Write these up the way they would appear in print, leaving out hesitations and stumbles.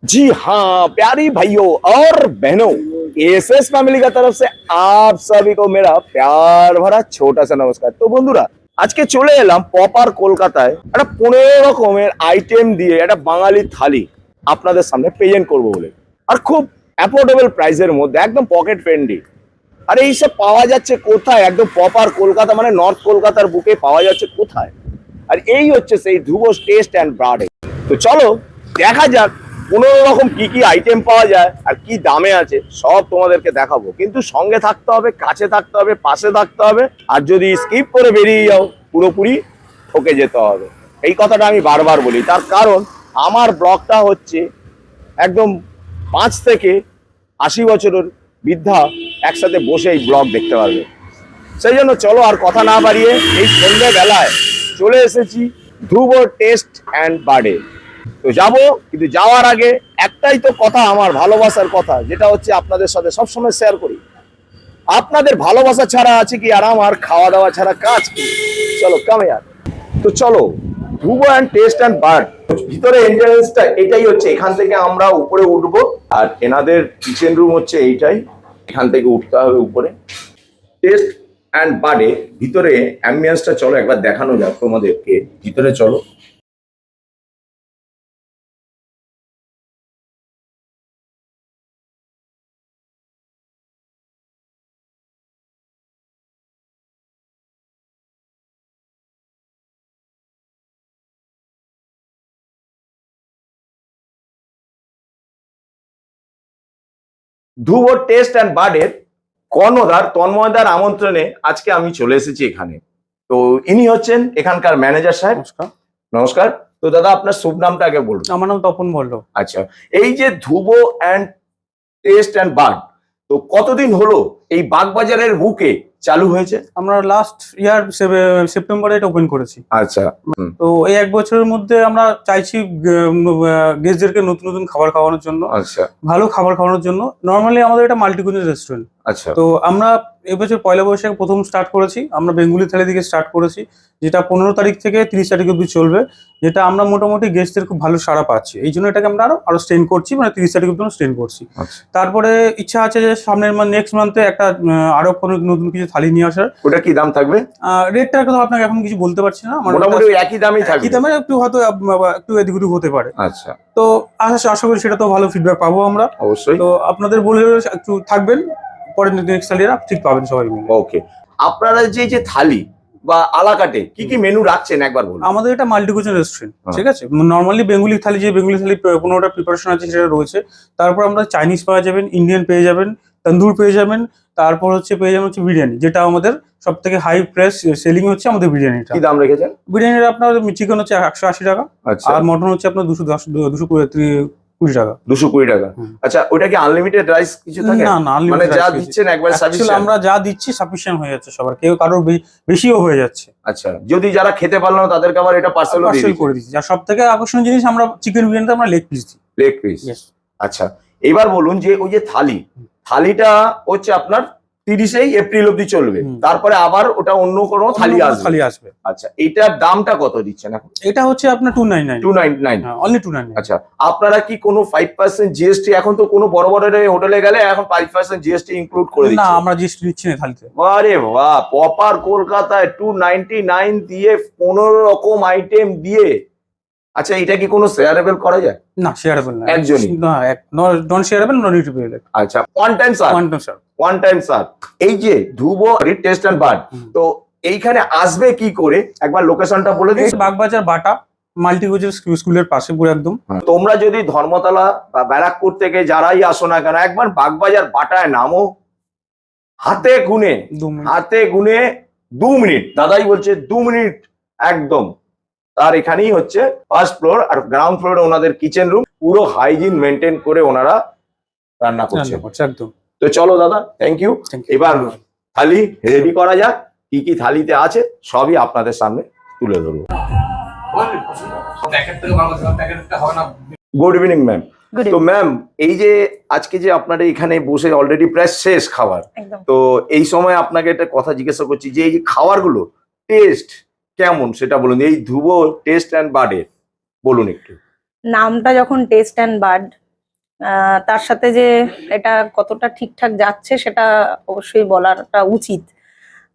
जी हाँ प्यारी भाइयों और बहनों, एसएस फैमिली का तरफ से आप सभी को मेरा प्यार भरा छोटा सा नमस्कार। तो বন্ধুরা আজকে চলে এলাম পপার কলকাতায় একটা 15 রকমের আইটেম দিয়ে একটা বাঙালি থালি আপনাদের সামনে প্রেজেন্ট করব বলে, আর খুব অ্যাফোর্ডেবল প্রাইসের মধ্যে একদম পকেট ফ্রেন্ডলি। আর এইসব পাওয়া যাচ্ছে কোথায়? একদম পপার কলকাতা মানে নর্থ কলকাতার বুকে পাওয়া যাচ্ছে কোথায়? আর এই হচ্ছে সেই ধ্রুব টেস্ট অ্যান্ড ব্রাডে। তো চলো দেখা যাক 15 রকম কি কি আইটেম পাওয়া যায় আর কি দামে আছে সব তোমাদেরকে দেখাবো। কিন্তু সঙ্গে থাকতে হবে, কাছে থাকতে হবে, পাশে থাকতে হবে। আর যদি স্কিপ করে বেরিয়ে যাও পুরোপুরি ঠকে যেতে হবে। এই কথাটা আমি বারবার বলি, তার কারণ আমার ব্লগটা হচ্ছে একদম 5 থেকে 80 বছরের বৃদ্ধা একসাথে বসে এই ব্লগ দেখতে পারবে। সেই জন্য চলো আর কথা না বাড়িয়ে এই সন্ধ্যেবেলায় চলে এসেছি ধ্রুব টেস্ট অ্যান্ড বার্ডে। তো যাবো, কিন্তু যাওয়ার আগে একটাই তো কথা, আমার ভালোবাসার কথা, যেটা হচ্ছে আপনাদের সাথে সবসময় শেয়ার করি। আপনাদের ভালোবাসা ছাড়া আছে কি আর আমার খাওয়া দাওয়া ছাড়া কাজ কি? চলো কামে আর। তো চলো ধ্রুব অ্যান্ড টেস্ট অ্যান্ড বার্ড। ভিতরে এন্ট্রান্সটা এটাই হচ্ছে, এখান থেকে আমরা উপরে উঠবো। আর এনাদের কিচেন রুম হচ্ছে এইটাই, এখান থেকে উঠতে হবে উপরে। টেস্ট অ্যান্ড বার্ডে ভিতরে অ্যাম্বিয়েন্সটা চলো একবার দেখানো যাক তোমাদেরকে। ভিতরে চলো। ধ্রুব টেস্ট অ্যান্ড বার্ডের কর্ণধার তন্ময়দার আমন্ত্রণে আজকে আমি চলে এসেছি এখানে। তো ইনি হচ্ছেন এখানকার ম্যানেজার সাহেব। নমস্কার। নমস্কার। তো দাদা আপনার শুভ নামটা আগে বলুন। আমার নাম তপন মল্ল। আচ্ছা, এই যে ধ্রুব অ্যান্ড টেস্ট অ্যান্ড বার্ড, তো কতদিন হলো এই বাগবাজারের বুকে চালু হয়েছে? আমরা লাস্ট ইয়ার সেপ্টেম্বরে এটা ওপেন করেছি। আচ্ছা। তো এই 1 বছরের মধ্যে আমরা চাইছি গেস্টদেরকে নতুন নতুন খাবার খাওয়ানোর জন্য, আচ্ছা ভালো খাবার খাওয়ানোর জন্য। নর্মালি আমাদের এটা মাল্টিকুইজিন রেস্টুরেন্ট। আচ্ছা। তো আমরা এবছর পয়লা বৈশাখ প্রথম স্টার্ট করেছি। আমরা বেঙ্গলি থালি থেকে স্টার্ট করেছি, যেটা 15 তারিখ থেকে 30 তারিখ অব্দি চলবে। যেটা আমরা মোটামুটি গেস্টদের খুব ভালো সাড়া পাচ্ছি, এই জন্য এটাকে আমরা আরো স্টেন করছি, মানে 30 তারিখ অব্দি স্টেন করছি। আচ্ছা। তারপরে ইচ্ছা আছে যে সামনের নেক্সট মান্থে একটা আরো কোনো নতুন কিছু থালি নিয়ে আসার। ওটা কি দাম থাকবে? রেটটা তো আপনাকে এখন কিছু বলতে পারছি না। মোটামুটি একই দামই থাকবে? একই দামে, একটু হয়তো একটু এদিক ওদিক হতে পারে। আচ্ছা। তো আশা করি সেটা তো ভালো ফিডব্যাক পাবো আমরা অবশ্যই। তো আপনাদের বলে একটু থাকবেন, পরে নেক্সট থালিরা ঠিক পাবেন সবাই মিলে। ওকে। আপনারা যে থালি বা আলাকাটে কি কি মেনু রাখছেন একবার বলুন। আমাদের এটা মাল্টিকুইজিন রেস্টুরেন্ট, ঠিক আছে। নর্মালি বেঙ্গলি থালি 15টা প্রিপারেশন আছে সেটা রয়েছে। তারপর আমরা চাইনিজ পাওয়া যাবেন, ইন্ডিয়ান পেয়ে যাবেন, তন্দুর পেয়ে যাবেন। তারপর পেয়ে যাবেন বিরিয়ানি, যেটা আমাদের সব থেকে হাই প্রাইস সেলিং হচ্ছে আমাদের বিরিয়ানিটা। কি দাম রেখেছেন? বিরিয়ানির আপনার চিকেন হচ্ছে 180 টাকা, আর মটন হচ্ছে আপনার 220 টাকা। 220 টাকা। আচ্ছা, ওটা কি আনলিমিটেড রাইস কিছু থাকে? না না, মানে যা দিচ্ছেন একবার সাফিশিয়েন্ট? আমরা যা দিচ্ছি সাফিশিয়েন্ট হয়ে যাচ্ছে সবার, কেউ কারোর বেশিও হয়ে যাচ্ছে। আচ্ছা, যদি যারা খেতে পারলো না তাদেরকে আবার এটা পার্সেল করে দিচ্ছি। আর সব থেকে আকর্ষণীয় জিনিস, আমরা চিকেন বিরিয়ানিতে আমরা লেগ পিস দিই। Leg piece? আচ্ছা, এবার বলুন যে ওই যে থালিটা হচ্ছে আপনার 30 এপ্রিল অব্দি চলবে, তারপরে আবার ওটা অন্য কোনো থালি আসবে। আচ্ছা, এটার দামটা কত দিচ্ছেন এখন? এটা হচ্ছে আপনার 299 অনলি 299। আচ্ছা, আপনারা কি কোনো 5% জিএসটি, এখন তো কোনো বড় বড় হোটেলে গেলে এখন 5% জিএসটি ইনক্লুড করে দিচ্ছে? না, আমরা জিএসটি নিচ্ছি না থালিতে। আরে বাহ, পপার কলকাতায় 299 দিয়ে 15 রকম আইটেম দিয়ে। আচ্ছা, এটা কি কোনো শেয়ারেবল করা যায়? না, শেয়ারেবল না, একজনই না, নন শেয়ারেবল, নন রিপিটেবল। আচ্ছা, ওয়ান টাইম স্যার। এই যে ধ্রুব টেস্ট অ্যান্ড বার্ড, তো এইখানে আসবে কি করে একবার লোকেশনটা বলে দিন। বাগবাজার বাটা মাল্টিকুইজিন স্কুলের পাশে পুরো একদম। তোমরা যদি ধর্মতলা বা ব্যারাকপুর থেকে যারাই আসো না কেন, একবার বাগবাজার বাটায় নামো। হাতে গুনে 2 মিনিট, দাদাই বলছে 2 মিনিট একদম। তার এখানেই হচ্ছে ফার্স্ট ফ্লোর, আর গ্রাউন্ড ফ্লোরে ওনাদের কিচেন রুম, পুরো হাইজিন মেনটেন করে ওনারা রান্না করছে একদম। তো চলো দাদা, থ্যাংক ইউ। এবার থালি রেডি করা যাক, কি কি থালিতে আছে সবই আপনাদের সামনে তুলে ধরবো। Good evening ma'am. তো ম্যাম, এই যে আজকে যে আপনারা এখানে বসে অলরেডি প্রায় শেষ খাবার, তো এই সময় আপনাকে একটা কথা জিজ্ঞাসা করছি যে এই যে খাবারগুলো টেস্ট কেমন সেটা বলুন। এই ধ্রুব টেস্ট অ্যান্ড বার্ডের বলুন একটু। নামটা যখন টেস্ট অ্যান্ড বার্ড, তার সাথে যে এটা কতটা ঠিকঠাক যাচ্ছে সেটা অবশ্যই বলাটা উচিত।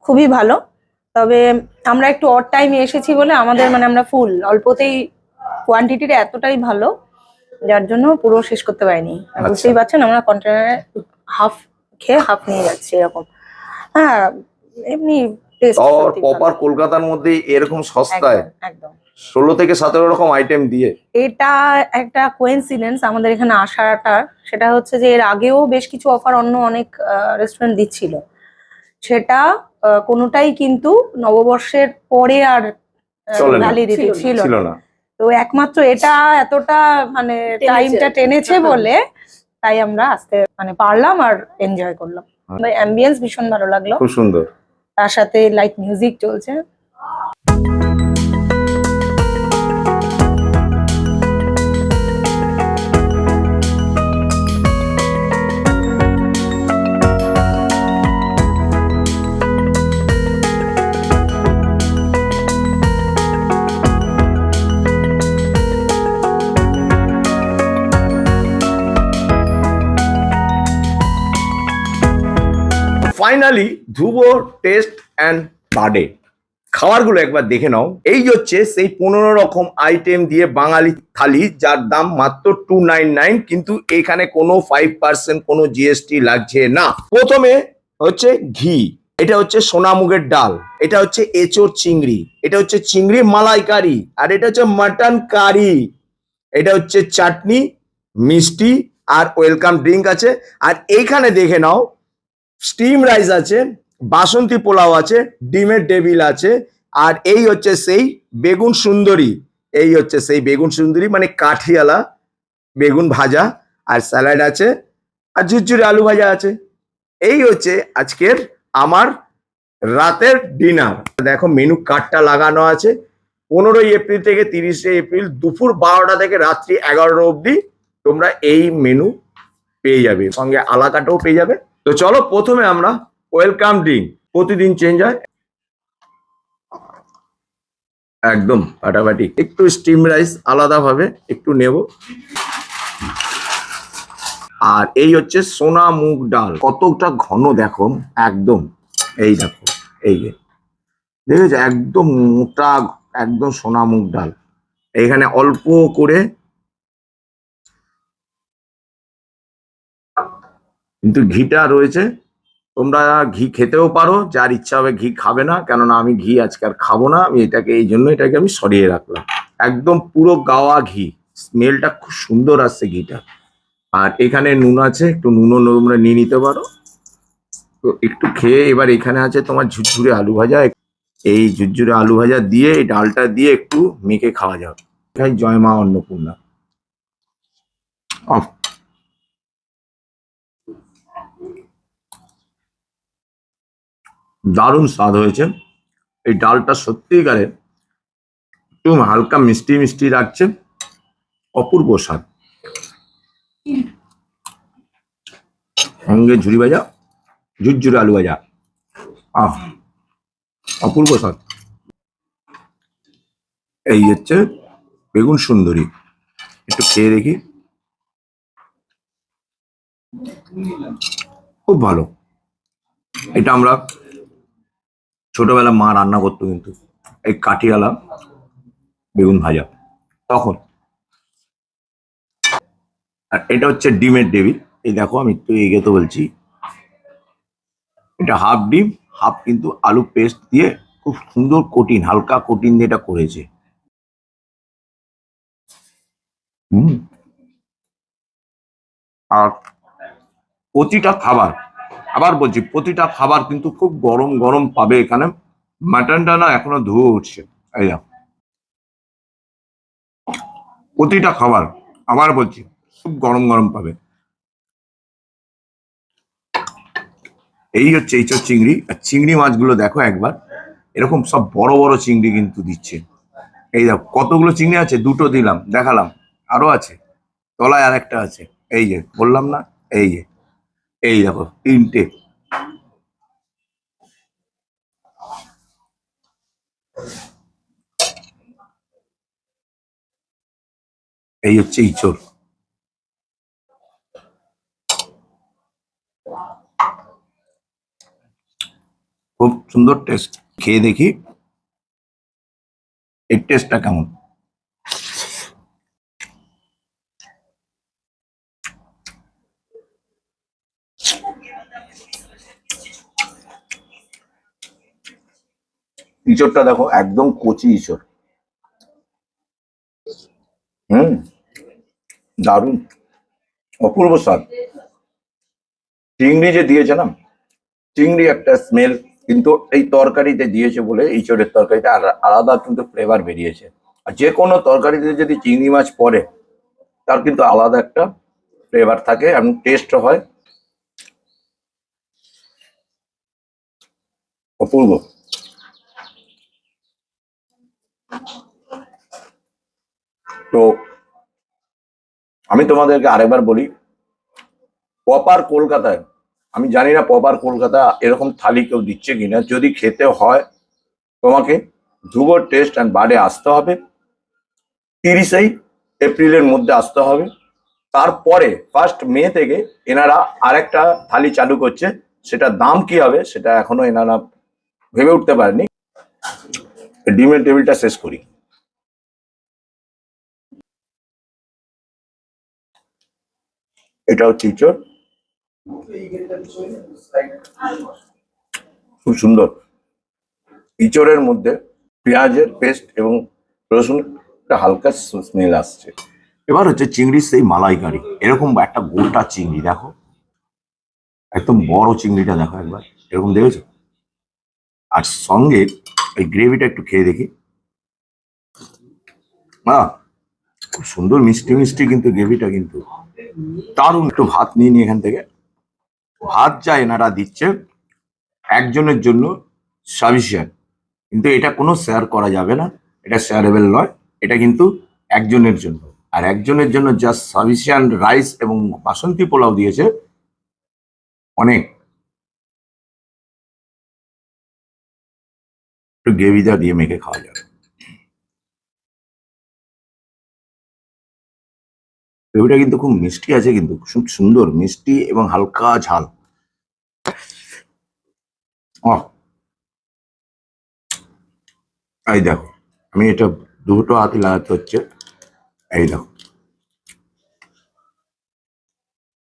খুবই ভালো। তবে আমরা একটু অড টাইমে এসেছি বলে আমাদের মানে আমরা ফুল অল্পতেই কোয়ান্টিটিটা এতটাই ভালো যার জন্য পুরো শেষ করতে পারিনি। আর আচ্ছা। বুঝতেই পারছেন আমরা কন্টেনারে হাফ খেয়ে হাফ নিয়ে যাচ্ছি এরকম। হ্যাঁ, এমনি টেস্ট আর সত্যি ভালো। প্রপার কলকাতার মধ্যে এরকম সস্তায় একদম একদম 16 থেকে 17 রকম আইটেম দিয়ে। এটা একটা কোইন্সিডেন্স আমাদের এখানে আসাটা। সেটা হচ্ছে যে এর আগেও বেশ কিছু অফার অন্য অনেক রেস্টুরেন্ট দিচ্ছিল, সেটা কোনোটাই কিন্তু নববর্ষের পরে আর চলে না, ভ্যালিডিটি ছিল ছিল না। না। তো একমাত্র এটা এতটা মানে টেনেছে টাইমটা আর কি। টেনেছে বলে তাই আমরা আসতে মানে পারলাম আর এনজয় করলাম। অ্যাম্বিয়েন্স ভীষণ ভালো লাগলো, খুব সুন্দর। তার সাথে লাইট মিউজিক চলছে। ফাইনালি ধ্রুব টেস্ট অ্যান্ড বাডে খাবারগুলো একবার দেখে নাও। এই হচ্ছে সেই 15 রকম আইটেম দিয়ে বাঙালি থালি, যার দাম মাত্র 299, কিন্তু এখানে কোনো 5% কোনো জিএসটি লাগছে না। প্রথমে হচ্ছে ঘি, এটা হচ্ছে সোনামুগের ডাল, এটা হচ্ছে এঁচোড় চিংড়ি, এটা হচ্ছে চিংড়ি মালাইকারি, আর এটা হচ্ছে মাটন কারি, এটা হচ্ছে চাটনি, মিষ্টি আর ওয়েলকাম ড্রিঙ্ক আছে। আর এইখানে দেখে নাও স্টিম রাইস আছে, বাসন্তী পোলাও আছে, ডিমের টেবিল আছে, আর এই হচ্ছে সেই বেগুন সুন্দরী, এই হচ্ছে সেই বেগুন সুন্দরী মানে কাঠিয়ালা বেগুন ভাজা, আর স্যালাড আছে, আর ঝুরঝুরে আলু ভাজা আছে। এই হচ্ছে আজকের আমার রাতের ডিনার। দেখো মেনু কার্ডটা লাগানো আছে। 15ই এপ্রিল থেকে 30শে এপ্রিল দুপুর 12টা থেকে রাত্রি 11টা অবধি তোমরা এই মেনু পেয়ে যাবে, সঙ্গে আলাকাটাও পেয়ে যাবে। তো চলো প্রথমে আমরা ওয়েলকাম ড্রিঙ্ক, প্রতিদিন চেঞ্জ হয়, একদম ফাটাফাটি। একটু স্টিম রাইস আলাদা ভাবে একটু নেব, আর এই হচ্ছে সোনা মুগ ডাল, কতটা ঘন দেখো, একদম এই দেখো, এই যে দেখেছো একদম মোটা, একদম সোনা মুগ ডাল। এখানে অল্প করে কিন্তু ঘিটা রয়েছে, তোমরা ঘি খেতেও পারো, যার ইচ্ছা হবে ঘি খাবে না, কেননা আমি ঘি আজকে আর খাবো না, আমি এটাকে এই জন্য এটাকে আমি সরিয়ে রাখলাম। একদম পুরো গাওয়া ঘি, স্মেলটা খুব সুন্দর আসছে ঘিটা। আর এখানে নুন আছে, একটু নুনও তোমরা নিয়ে নিতে পারো। তো একটু খেয়ে এবার এখানে আছে তোমার ঝুরঝুরে আলু ভাজা, এই ঝুরঝুরে আলু ভাজা দিয়ে এই ডালটা দিয়ে একটু মেখে খাওয়া যাবে। এখানে জয় মা অন্নপূর্ণা। অফ। দারুণ স্বাদ হয়েছে। এই ডালটা সত্যিকারে একটু হালকা মিষ্টি মিষ্টি রাখছে, অপূর্ব স্বাদ। সঙ্গে ঝুরি ভাজা, ঝুরঝুরে আলু ভাজা, আহ অপূর্ব স্বাদ। এই হচ্ছে বেগুন সুন্দরী, একটু খেয়ে দেখি, খুব ভালো। এটা আমরা ছোটবেলা মা রান্না করতো, কিন্তু এই কাঠিয়ালা বেগুন ভাজা তখন। আর এটা হচ্ছে ডিমের টেবিল, এই দেখো আমি একটু এগিয়ে তো বলছি, এটা হাফ ডিম হাফ কিন্তু আলু পেস্ট দিয়ে খুব সুন্দর কোটিন, হালকা কোটিন দিয়ে এটা করেছে। হুম। আর প্রতিটা খাবার, আবার বলছি প্রতিটা খাবার কিন্তু খুব গরম গরম পাবে এখানে। মাটনটা না এখনো ধুয়ে উঠছে, এই দেখো। প্রতিটা খাবার, আবার বলছি, খুব গরম গরম পাবে। এই হচ্ছে এইসব চিংড়ি, আর চিংড়ি মাছগুলো দেখো একবার, এরকম সব বড় বড় চিংড়ি কিন্তু দিচ্ছে। এই দেখো কতগুলো চিংড়ি আছে, দুটো দিলাম দেখালাম, আরো আছে তলায়, আর একটা আছে, এই যে বললাম না, এই যে এই দেখো তিনটে। এই হচ্ছে ইঁচড়, খুব সুন্দর টেস্ট। খেয়ে দেখি এই টেস্টটা কেমন। ইঁচড়টা দেখো, একদম কচি ইঁচড়। হুম, দারুণ, অপূর্ব স্বাদ। চিংড়ি যে দিয়েছে না, চিংড়ি একটা স্মেল কিন্তু এই তরকারিতে দিয়েছে বলে, ইঁচড়ের তরকারিতে আলাদা কিন্তু ফ্লেভার বেরিয়েছে। আর যে কোনো তরকারিতে যদি চিংড়ি মাছ পড়ে তার কিন্তু আলাদা একটা ফ্লেভার থাকে এবং টেস্ট হয় অপূর্ব। তো আমি তোমাদেরকে আরেকবার বলি, প্রপার কলকাতায়, আমি জানি না প্রপার কলকাতা এরকম থালি কেউ দিচ্ছে কিনা, যদি খেতে হয় তোমাকে ধ্রুব টেস্ট অ্যান্ড বারে আসতে হবে। 30 এপ্রিলের মধ্যে আসতে হবে। তারপরে 1 মে থেকে এনারা আরেকটা থালি চালু করছে, সেটা দাম কি হবে সেটা এখনো এনারা ভেবে উঠতে পারেনি। ডিমের টেবিলটা শেষ করি। এটা হচ্ছে ইঁচড়, খুব সুন্দর। ইঁচড়ের মধ্যে পেঁয়াজের পেস্ট এবং রসুন একটা হালকা স্মেল আসছে। এবার হচ্ছে চিংড়ির সেই মালাইকারি, এরকম একটা গোটা চিংড়ি দেখো, একদম বড় চিংড়িটা দেখো একবার, এরকম দেখেছো? আর সঙ্গে এই গ্রেভিটা একটু খেয়ে দেখি। খুব সুন্দর মিষ্টি মিষ্টি কিন্তু গ্রেভিটা, কিন্তু দারুণ। একটু ভাত নিয়ে নিই এখান থেকে। ভাত যা এনারা দিচ্ছে একজনের জন্য সাফিসিয়েন্ট, কিন্তু এটা কোনো শেয়ার করা যাবে না, এটা শেয়ারেবল নয়। এটা কিন্তু একজনের জন্য, আর একজনের জন্য যা সাফিসিয়েন্ট রাইস এবং বাসন্তী পোলাও দিয়েছে, অনেক। একটু গ্রেভিটা দিয়ে মেখে খাওয়া যাবে। গ্রেভিটা কিন্তু খুব মিষ্টি আছে, কিন্তু খুব সুন্দর মিষ্টি এবং হালকা ঝাল। আহ, এই দেখো, আমি এটা দুটো হাতে লাগাতে হচ্ছে। এই দেখো,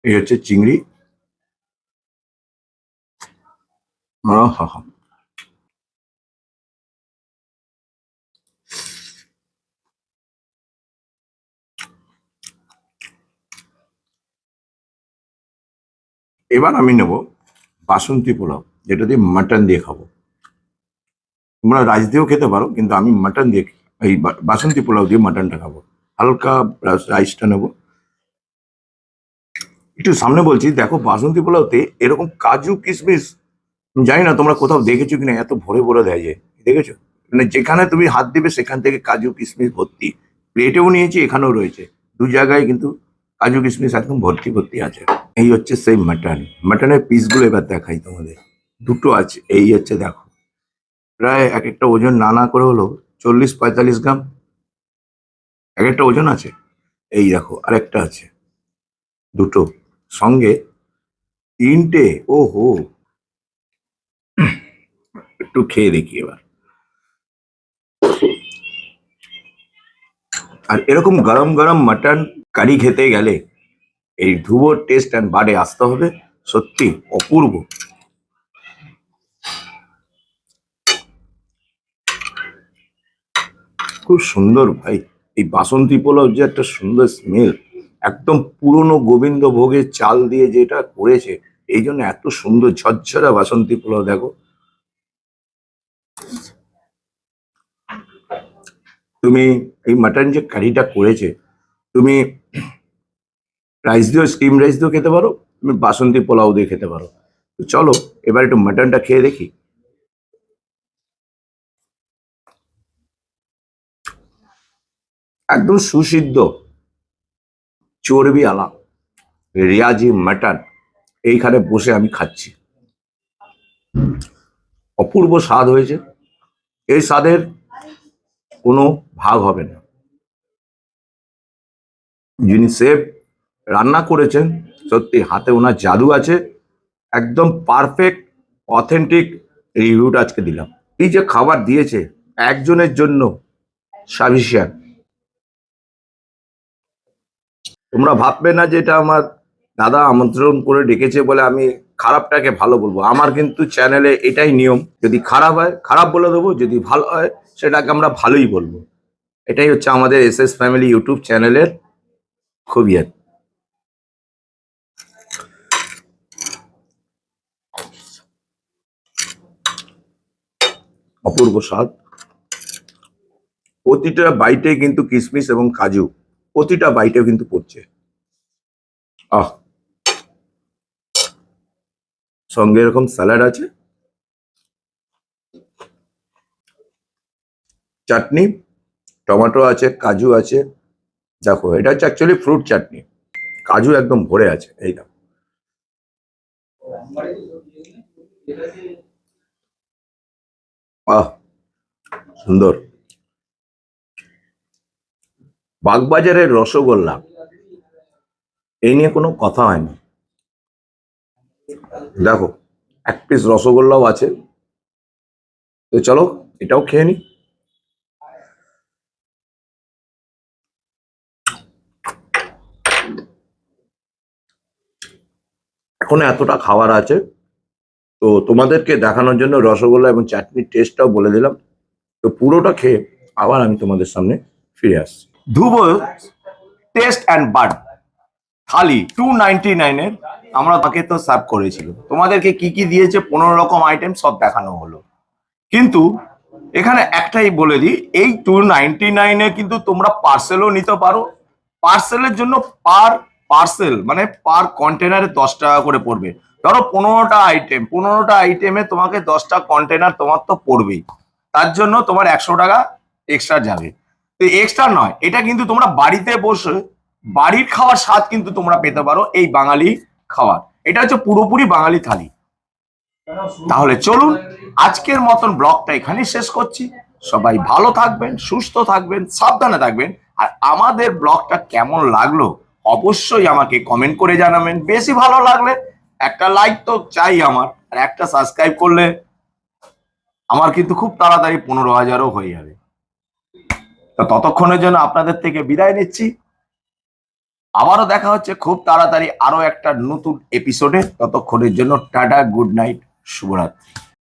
এই হচ্ছে চিংড়ি। আহা, এবার আমি নেব বাসন্তী পোলাও, যেটা দিয়ে মাটন দিয়ে খাবো। তোমরা রাইস দিয়েও খেতে পারো, কিন্তু আমি মাটন দিয়ে, এই বাসন্তী পোলাও দিয়ে মাটনটা খাবো। হালকা রাইসটা নেবো। একটু সামনে বলছি, দেখো বাসন্তী পোলাওতে এরকম কাজু কিশমিশ, আমি জানি না তোমরা কোথাও দেখেছো কিনা, এত ভরে ভরে দেয় যে, দেখেছো? মানে যেখানে তুমি হাত দিবে সেখান থেকে কাজু কিশমিশ ভর্তি। প্লেটেও নিয়েছি, এখানেও রয়েছে, দু জায়গায় কিন্তু কাজু কিশমিশ একদম ভর্তি ভর্তি আছে। এই হচ্ছে সেই মাটন। মাটনের পিসগুলো এবার দেখাই তোমাদের, দুটো আছে। এই হচ্ছে দেখো, প্রায় এক একটা ওজন না করে হলো 40-45 গ্রাম এক একটা ওজন আছে। এই দেখো আরেকটা আছে, দুটো সঙ্গে, তিনটে। ও হো, একটু খেয়ে দেখি এবার। আর এরকম গরম গরম মাটন কারি খেতে গেলে এই ধ্রুব টেস্ট অ্যান্ড বারে আসতে হবে। সত্যি অপূর্ব। খুব সুন্দর ভাই। এই বাসন্তী পোলাও যে একটা সুন্দর স্মেল, একদম পুরনো গোবিন্দভোগের চাল দিয়ে যেটা করেছে, এই জন্য এত সুন্দর ঝরঝরা বাসন্তী পোলাও। দেখো, তুমি এই মাটন যে কারিটা করেছে, তুমি রাইস দিয়েও, স্টিম রাইস দিয়েও খেতে পারো, তুমি বাসন্তী পোলাও দিয়ে খেতে পারো। তো চলো এবার একটু মাটনটা খেয়ে দেখি। একদম সুসিদ্ধ চর্বি আলা রিয়াজি মাটন এইখানে বসে আমি খাচ্ছি। অপূর্ব স্বাদ হয়েছে। এই স্বাদের কোনো ভাগ হবে না। যিনি শেফ রান্না করেছেন, সত্যি হাতে ওনার জাদু আছে। একদম পারফেক্ট অথেন্টিক রিভিউটা আজকে দিলাম। এই যে খাবার দিয়েছে একজনের জন্য সাফিসিয়েন্ট। তোমরা ভাববে না যে এটা আমার দাদা আমন্ত্রণ করে ডেকেছে বলে আমি খারাপটাকে ভালো বলবো। আমার কিন্তু চ্যানেলে এটাই নিয়ম, যদি খারাপ হয় খারাপ বলে দেবো, যদি ভালো হয় সেটাকে আমরা ভালোই বলবো। এটাই হচ্ছে আমাদের এসএস ফ্যামিলি ইউটিউব চ্যানেলের খুবিয়ত। অপূর্ব স্বাদ। প্রতিটা বাইটে কিন্তু কিশমিশ এবং কাজু প্রতিটা বাইটে কিন্তু পড়ছে। আহ, সঙ্গে এরকম স্যালাড আছে, চাটনি, টমেটো আছে, কাজু আছে। দেখো এটা হচ্ছে অ্যাকচুয়ালি ফ্রুট চাটনি, কাজু একদম ভরে আছে। এই দেখো, আহ, সুন্দর। বাগবাজারের রসগোল্লা, এই নিয়ে কোনো কথা হয়নি। দেখো এক পিস রসগোল্লাও আছে। তো চলো এটাও খেয়ে নি। এখন এতটা খাবার আছে, তো তোমাদেরকে দেখানোর জন্য রসগোল্লা এবং চাটনির টেস্টটাও বলে দিলাম। তো পুরোটা খেয়ে আবার আমি তোমাদের সামনে ফিরে আসছি। ধুবো টেস্ট অ্যান্ড বাড থালি 299-এর আমরা তাকে তো সার্ভ করেছিল। তোমাদেরকে কি কি দিয়েছে 15 রকম আইটেম সব দেখানো হলো। কিন্তু এখানে একটাই বলে দিই, এই 299-এ কিন্তু তোমরা পার্সেলও নিতে পারো। পার্সেলের জন্য পার পার্সেল মানে পার কন্টেনারে 10 টাকা করে পড়বে। ধরো 15টা আইটেম, 15টা আইটেমে তোমাকে 10টা কন্টেনার তোমার তো পড়বেই, তার জন্য তোমার 100 টাকা এক্সট্রা যাবে। তো এক্সট্রা নয়, এটা কিন্তু তোমরা বাড়িতে বসে বাড়ির খাওয়ার স্বাদ কিন্তু তোমরা পেতে পারো এই বাঙালি খাবার। এটা হচ্ছে পুরোপুরি বাঙালি থালি। তাহলে চলুন আজকের মতন ব্লগটা এখানেই শেষ করছি। সবাই ভালো থাকবেন, সুস্থ থাকবেন, সাবধানে থাকবেন। আর আমাদের ব্লগটা কেমন লাগলো অবশ্যই আমাকে কমেন্ট করে জানাবেন। বেশি ভালো লাগলে একটা লাইক তো চাই আমার, আর একটা সাবস্ক্রাইব করলে আমার কিন্তু খুব তাড়াতাড়ি 15,000ও হয়ে যাবে। তো ততক্ষণের জন্য আপনাদের থেকে বিদায় নিচ্ছি। আবারও দেখা হচ্ছে খুব তাড়াতাড়ি আরো একটা নতুন এপিসোডে। ততক্ষণের জন্য টাটা, গুড নাইট, শুভরাত্রি।